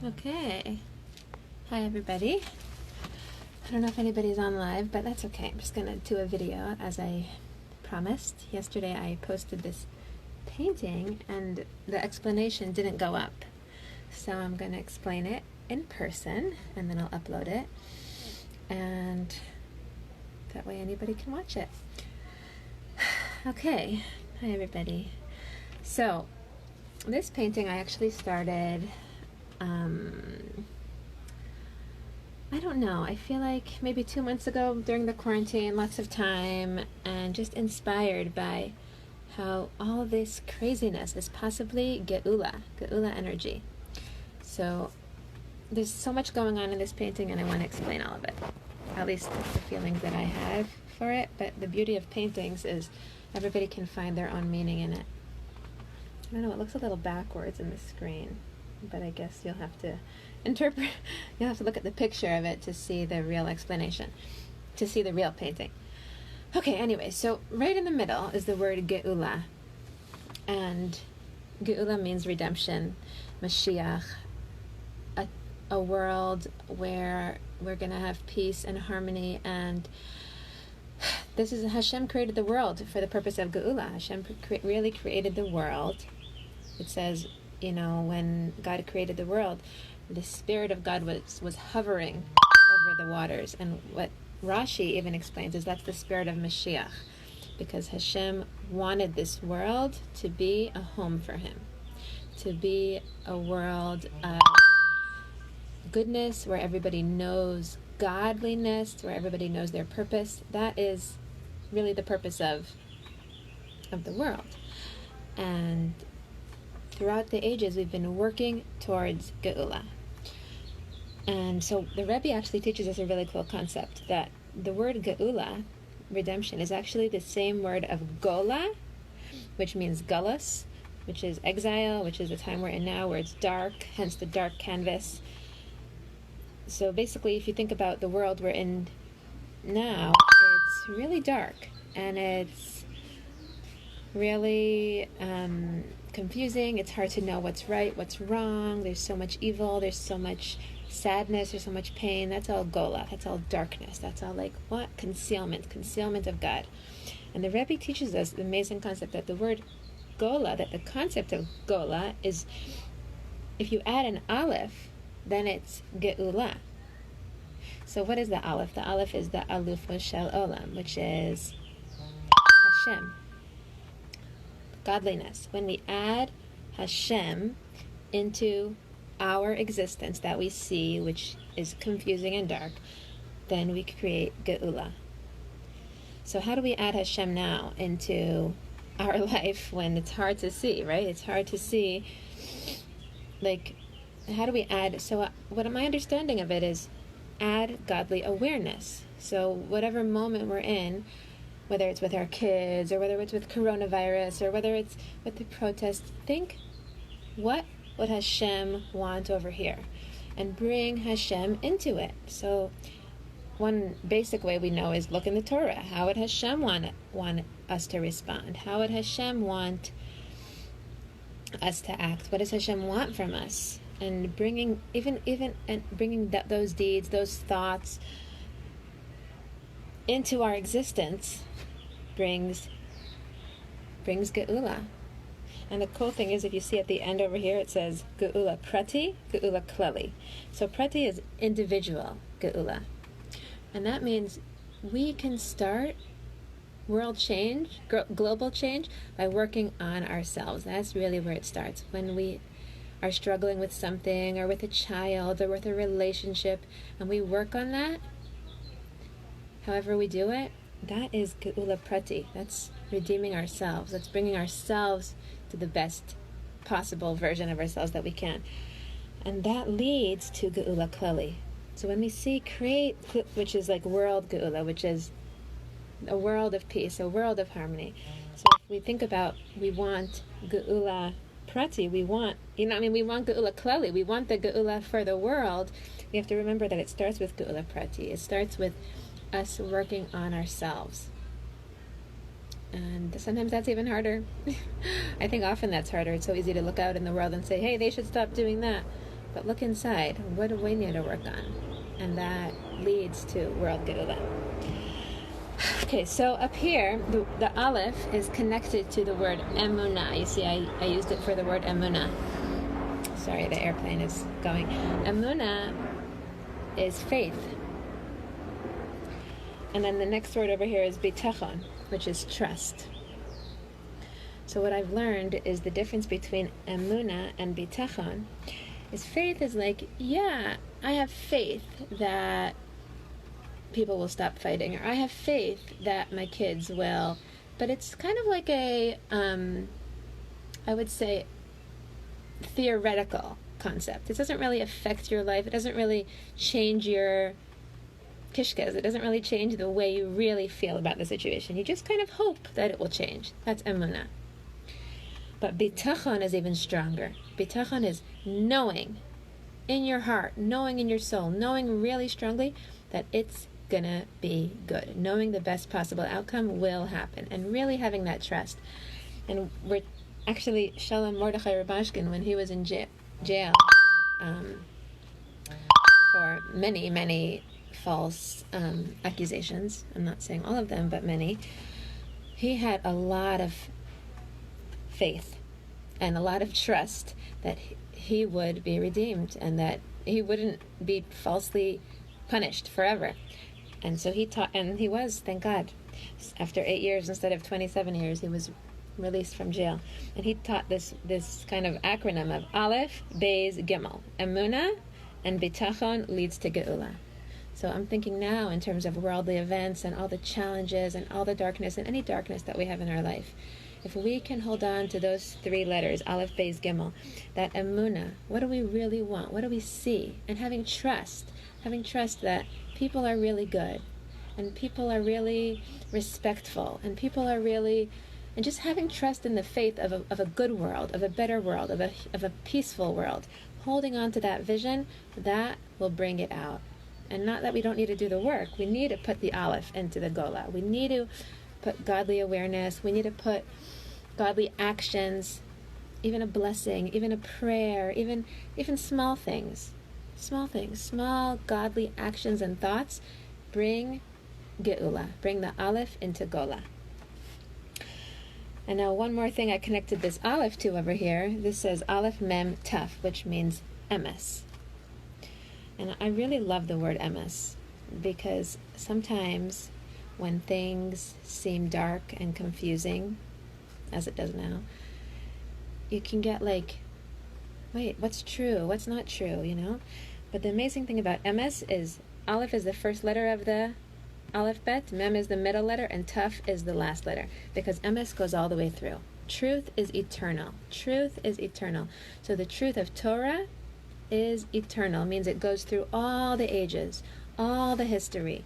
Okay. Hi, everybody. I don't know if anybody's on live, but that's okay. I'm just going to do a video as I promised. Yesterday I posted this painting and the explanation didn't go up. So I'm going to explain it in person and then I'll upload it. And that way anybody can watch it. Okay. Hi, everybody. So this painting I actually started... I don't know, I feel like maybe 2 months ago during the quarantine, lots of time, and just inspired by how all this craziness is possibly GEULAH energy. So there's so much going on in this painting and I want to explain all of it, at least the feelings that I have for it. But the beauty of paintings is everybody can find their own meaning in it. I don't know, it looks a little backwards in the screen, but I guess you'll have to interpret, you'll have to look at the picture of it to see the real explanation, to see the real painting. Okay, anyway, so right in the middle is the word GEULAH, and GEULAH means redemption, Mashiach, a world where we're going to have peace and harmony, and this is, Hashem created the world for the purpose of GEULAH. Hashem really created the world. It says, you know, when God created the world, the Spirit of God was hovering over the waters. And what Rashi even explains is that's the Spirit of Mashiach, because Hashem wanted this world to be a home for Him, to be a world of goodness, where everybody knows godliness, where everybody knows their purpose. That is really the purpose of the world. And throughout the ages, we've been working towards GEULAH. And so the Rebbe actually teaches us a really cool concept, that the word GEULAH, redemption, is actually the same word of Gola, which means gullus, which is exile, which is the time we're in now, where it's dark, hence the dark canvas. So basically, if you think about the world we're in now, it's really dark, and it's really confusing. It's hard to know what's right, what's wrong. There's so much evil, there's so much sadness, there's so much pain. That's all Gola, that's all darkness, that's all like what? Concealment of God. And the Rebbe teaches us the amazing concept that the word Gola, that the concept of Gola is, if you add an aleph, then it's GEULAH. So what is the aleph? The aleph is the alufo shel olam, which is Hashem, godliness. When we add Hashem into our existence that we see, which is confusing and dark, then we create GEULAH. So how do we add Hashem now into our life when it's hard to see, right? It's hard to see, like, how do we add? So what my understanding of it is add godly awareness. So whatever moment we're in, whether it's with our kids, or whether it's with coronavirus, or whether it's with the protest, think, what would Hashem want over here? And bring Hashem into it. So one basic way we know is look in the Torah. How would Hashem want us to respond? How would Hashem want us to act? What does Hashem want from us? And bringing those deeds, those thoughts into our existence brings GEULAH. And the cool thing is, if you see at the end over here, it says Gula Apretty, Gula Klali. So Apretty is individual GEULAH. And that means we can start world change, global change, by working on ourselves. That's really where it starts. When we are struggling with something, or with a child, or with a relationship, and we work on that, however we do it, that is Gula Apretty. That's redeeming ourselves. That's bringing ourselves to the best possible version of ourselves that we can. And that leads to Gula Klali. So when we see create, which is like world GEULAH, which is a world of peace, a world of harmony. So if we think about, we want Gula Apretty, we want Gula Klali, we want the GEULAH for the world. We have to remember that it starts with Gula Apretty. It starts with us working on ourselves. And sometimes that's even harder. I think often that's harder. It's so easy to look out in the world and say, hey, they should stop doing that. but look inside. What do we need to work on? And that leads to world Geulah. Okay, so up here, the Aleph is connected to the word emunah. You see, I used it for the word emunah. Sorry, the airplane is going. Emunah is faith. And then the next word over here is bitachon, which is trust. So what I've learned is the difference between emunah and bitachon is faith is like, yeah, I have faith that people will stop fighting, or I have faith that my kids will. But it's kind of like a, I would say, theoretical concept. It doesn't really affect your life. It doesn't really change your kishkas. It doesn't really change the way you really feel about the situation. You just kind of hope that it will change. That's emunah. But bitachon is even stronger. Bitachon is knowing in your heart, knowing in your soul, knowing really strongly that it's gonna be good. Knowing the best possible outcome will happen. And really having that trust. And we're actually, Shalom Mordechai Rabashkin, when he was in jail for many, many false accusations, I'm not saying all of them, but many, he had a lot of faith and a lot of trust that he would be redeemed and that he wouldn't be falsely punished forever. And so he taught, and he was, thank God, after 8 years instead of 27 years, he was released from jail. And he taught this kind of acronym of Aleph, Beis, Gimel. Emunah and Bitachon leads to Geulah. So I'm thinking now in terms of worldly events and all the challenges and all the darkness and any darkness that we have in our life. If we can hold on to those 3 letters, Aleph, Beis, Gimel, that emunah, what do we really want? What do we see? And having trust that people are really good, and people are really respectful, and people are really, and just having trust in the faith of a good world, of a better world, of a peaceful world, holding on to that vision, that will bring it out. And not that we don't need to do the work. We need to put the Aleph into the Geulah. We need to put godly awareness. We need to put godly actions, even a blessing, even a prayer, even small things. Small godly actions and thoughts bring Geulah, bring the Aleph into Geulah. And now one more thing I connected this Aleph to over here. This says Aleph Mem Taf, which means emes. And I really love the word emes because sometimes when things seem dark and confusing, as it does now, you can get like, wait, what's true? What's not true, you know? But the amazing thing about emes is Aleph is the first letter of the alphabet, Mem is the middle letter, and Taf is the last letter, because emes goes all the way through. Truth is eternal. Truth is eternal. So the truth of Torah is eternal, means it goes through all the ages, all the history,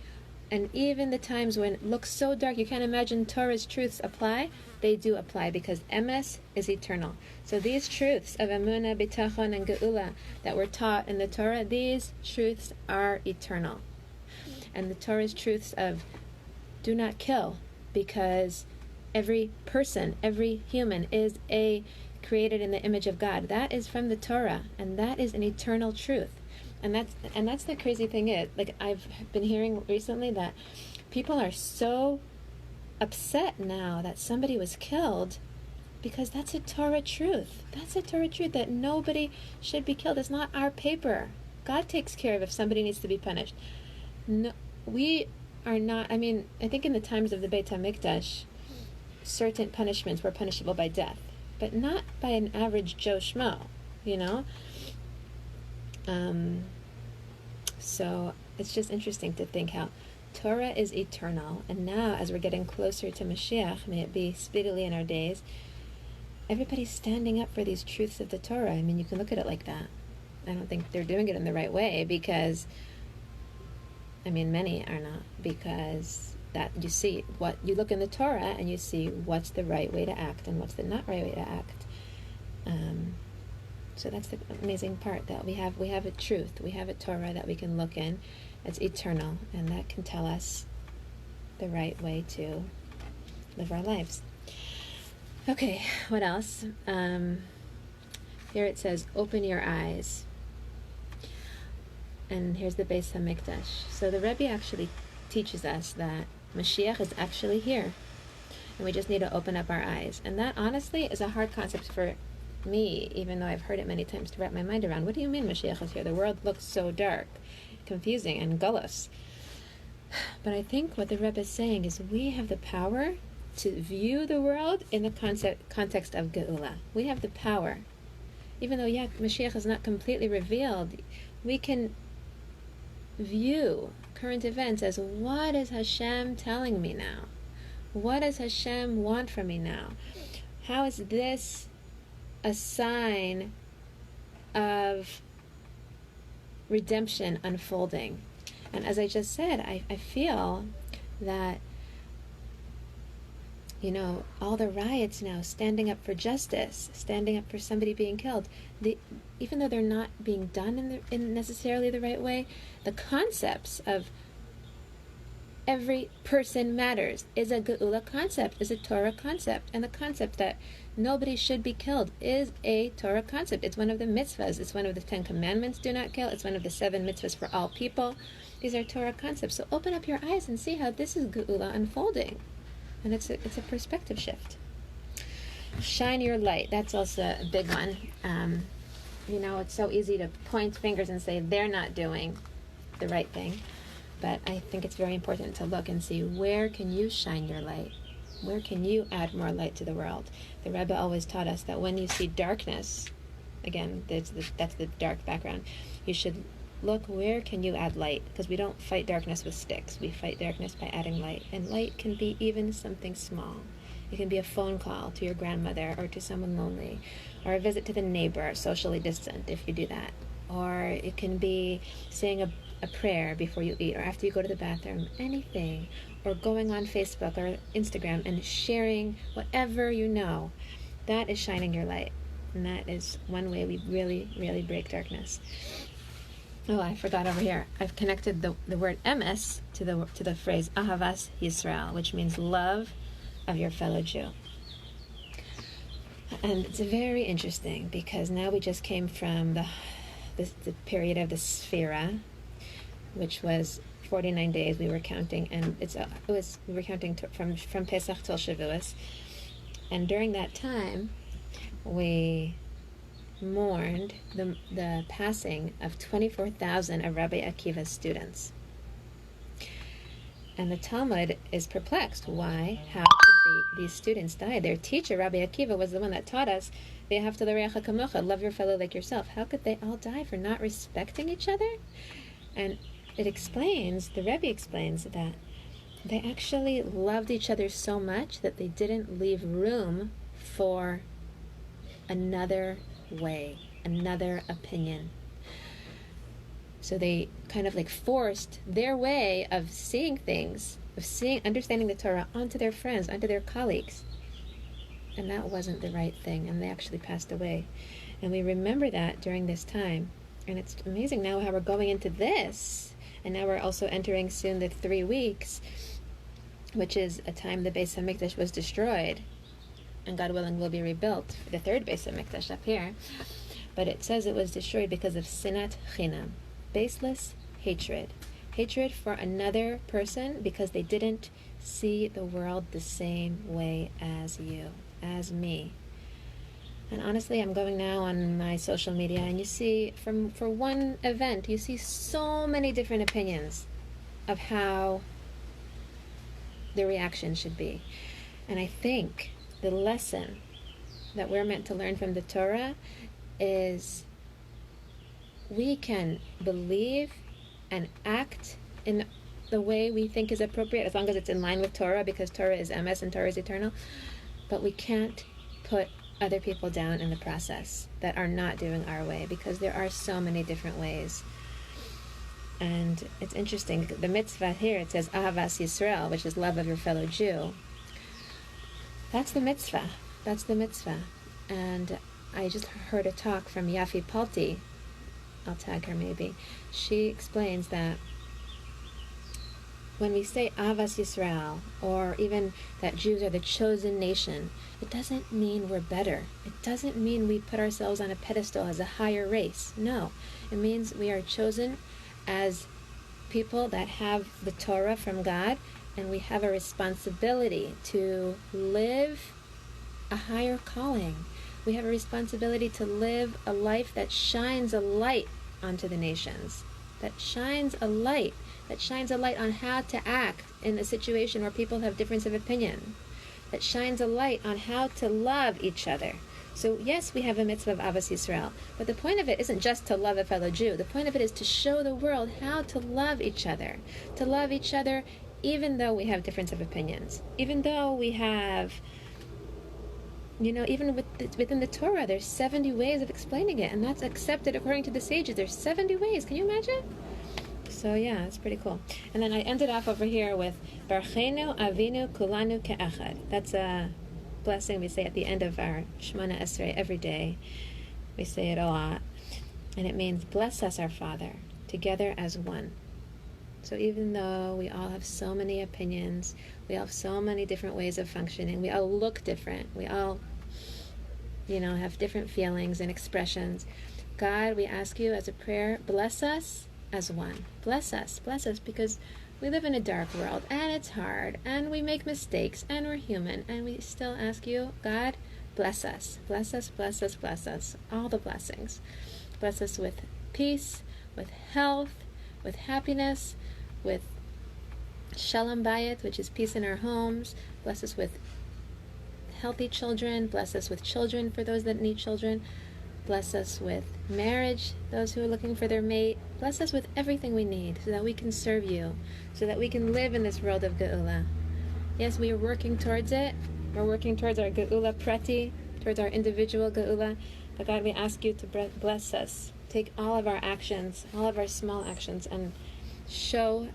and even the times when it looks so dark you can't imagine Torah's truths apply, they do apply because emes is eternal. So these truths of emunah, bitachon, and geulah that were taught in the Torah, these truths are eternal. And the Torah's truths of do not kill, because every person, every human is created in the image of God. That is from the Torah, and that is an eternal truth. And that's the crazy thing is, like I've been hearing recently that people are so upset now that somebody was killed because that's a Torah truth. That's a Torah truth that nobody should be killed. It's not our paper. God takes care of if somebody needs to be punished. No, we are not, I mean, I think in the times of the Beit HaMikdash, certain punishments were punishable by death, but not by an average Joe Schmo, you know? So it's just interesting to think how Torah is eternal, and now as we're getting closer to Mashiach, may it be speedily in our days, everybody's standing up for these truths of the Torah. I mean, you can look at it like that. I don't think they're doing it in the right way because, I mean, many are not, because that you see what you look in the Torah and you see what's the right way to act and what's the not right way to act. So that's the amazing part, that we have a truth, we have a Torah that we can look in. It's eternal, and that can tell us the right way to live our lives. Okay, what else? Here it says, open your eyes. and here's the Beis HaMikdash. So the Rebbe actually teaches us that Mashiach is actually here, and we just need to open up our eyes. And that, honestly, is a hard concept for me, even though I've heard it many times, to wrap my mind around. What do you mean Mashiach is here? The world looks so dark, confusing, and gullus. But I think what the Rebbe is saying is we have the power to view the world in the context of Geulah. We have the power. Even though, Mashiach is not completely revealed, we can view current events as, what is Hashem telling me now? What does Hashem want from me now? How is this a sign of redemption unfolding? And as I just said, I feel that, all the riots now, standing up for justice, standing up for somebody being killed, even though they're not being done in necessarily the right way, the concepts of every person matters is a Geulah concept, is a Torah concept. And the concept that nobody should be killed is a Torah concept. It's one of the mitzvahs. It's one of the 10 commandments, do not kill. It's one of the 7 mitzvahs for all people. These are Torah concepts. So open up your eyes and see how this is Geulah unfolding. And it's a perspective shift. Shine your light. That's also a big one. It's so easy to point fingers and say they're not doing the right thing. But I think it's very important to look and see, where can you shine your light? Where can you add more light to the world? The Rebbe always taught us that when you see darkness, again, that's the dark background, you should look, where can you add light? Because we don't fight darkness with sticks. We fight darkness by adding light. And light can be even something small. It can be a phone call to your grandmother or to someone lonely, or a visit to the neighbor, socially distant, if you do that. Or it can be saying a prayer before you eat or after you go to the bathroom, anything. Or going on Facebook or Instagram and sharing whatever you know. That is shining your light. And that is one way we really, really break darkness. Oh, I forgot over here. I've connected the word emes to the phrase Ahavas Yisrael, which means love of your fellow Jew. And it's very interesting because now we just came from the period of the Sphira, which was 49 days we were counting, and we were counting from Pesach till Shavuos. And during that time, we mourned the passing of 24,000 of Rabbi Akiva's students. And the Talmud is perplexed. Why? How could these students die? Their teacher, Rabbi Akiva, was the one that taught us, love your fellow like yourself. How could they all die for not respecting each other? And the Rebbe explains that they actually loved each other so much that they didn't leave room for another way, another opinion. So they kind of forced their way of seeing things, understanding the Torah onto their friends, onto their colleagues. And that wasn't the right thing, and they actually passed away. And we remember that during this time. And it's amazing now how we're going into this, and now we're also entering soon the 3 weeks, which is a time the Beis HaMikdash was destroyed, and God willing will be rebuilt, the 3rd Beis HaMikdash up here. But it says it was destroyed because of sinat chinam, baseless hatred. Hatred for another person because they didn't see the world the same way as you, as me. And honestly, I'm going now on my social media, and you see, for one event, you see so many different opinions of how the reaction should be. And I think the lesson that we're meant to learn from the Torah is we can believe and act in the way we think is appropriate, as long as it's in line with Torah, because Torah is emes and Torah is eternal. But we can't put other people down in the process that are not doing our way, because there are so many different ways. And it's interesting, the mitzvah here, it says Ahavas Yisrael, which is love of your fellow Jew. That's the mitzvah. That's the mitzvah. And I just heard a talk from Yafi Palti. I'll tag her maybe. She explains that when we say Ahavas Yisrael, or even that Jews are the chosen nation, it doesn't mean we're better. It doesn't mean we put ourselves on a pedestal as a higher race. No. It means we are chosen as people that have the Torah from God, and we have a responsibility to live a higher calling. We have a responsibility to live a life that shines a light onto the nations, that shines a light on how to act in a situation where people have difference of opinion, that shines a light on how to love each other. So yes, we have a mitzvah of Avos Yisrael, but the point of it isn't just to love a fellow Jew. The point of it is to show the world how to love each other even though we have difference of opinions, even though we have, even within the Torah, there's 70 ways of explaining it, and that's accepted according to the sages. There's 70 ways. Can you imagine? So yeah, it's pretty cool. And then I ended off over here with Barchenu Avinu Kulanu Ke'achad. That's a blessing we say at the end of our Shemona Esrei every day. We say it a lot. And it means, bless us, our Father, together as one. So even though we all have so many opinions, we all have so many different ways of functioning, we all look different, we all, have different feelings and expressions, God, we ask you as a prayer, bless us as one. Bless us, because we live in a dark world, and it's hard, and we make mistakes, and we're human, and we still ask you, God, bless us. Bless us, bless us, bless us. All the blessings. Bless us with peace, with health, with happiness, with shalom bayit, which is peace in our homes. Bless us with healthy children. Bless us with children for those that need children. Bless us with marriage, those who are looking for their mate. Bless us with everything we need so that we can serve you, so that we can live in this world of GEULAH. Yes, we are working towards it. We're working towards our Gula Apretty, towards our individual GEULAH. But God, we ask you to bless us. Take all of our actions, all of our small actions, and show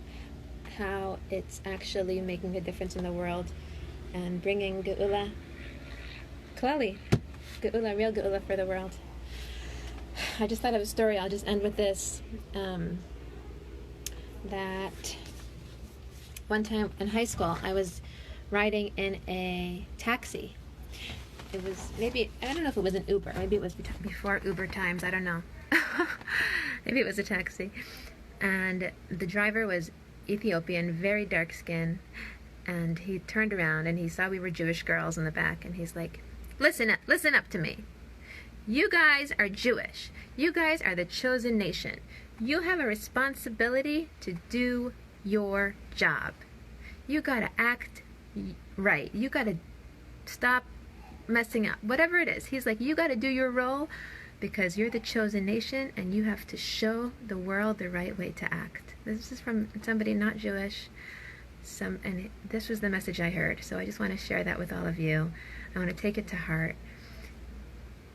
how it's actually making a difference in the world and bringing GEULAH, klali, GEULAH, real GEULAH for the world. I just thought of a story. I'll just end with this. That one time in high school, I was riding in a taxi. It was maybe, I don't know if it was an Uber. Maybe it was before Uber times. I don't know. Maybe it was a taxi. And the driver was Ethiopian, very dark skin. And he turned around and he saw we were Jewish girls in the back. And he's like, listen up to me. You guys are Jewish. You guys are the chosen nation. You have a responsibility to do your job. You gotta act right. You gotta stop messing up. Whatever it is. He's like, you gotta do your role because you're the chosen nation and you have to show the world the right way to act. This is from somebody not Jewish. And this was the message I heard. So I just want to share that with all of you. I want to take it to heart.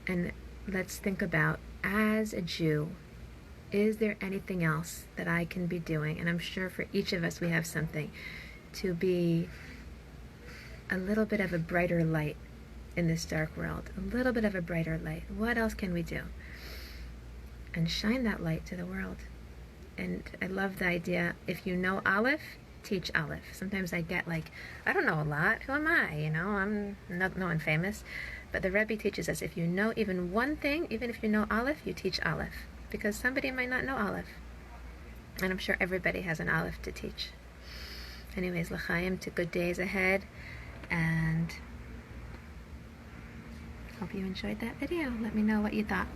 And let's think about, as a Jew, is there anything else that I can be doing? And I'm sure for each of us we have something to be a little bit of a brighter light in this dark world. A little bit of a brighter light. What else can we do? And shine that light to the world. And I love the idea, if you know Aleph, teach Aleph. Sometimes I get like, I don't know a lot. Who am I? I'm not no one famous. But the Rebbe teaches us, if you know even one thing, even if you know Aleph, you teach Aleph. Because somebody might not know Aleph. And I'm sure everybody has an Aleph to teach. Anyways, l'chaim, to good days ahead. And hope you enjoyed that video. Let me know what you thought.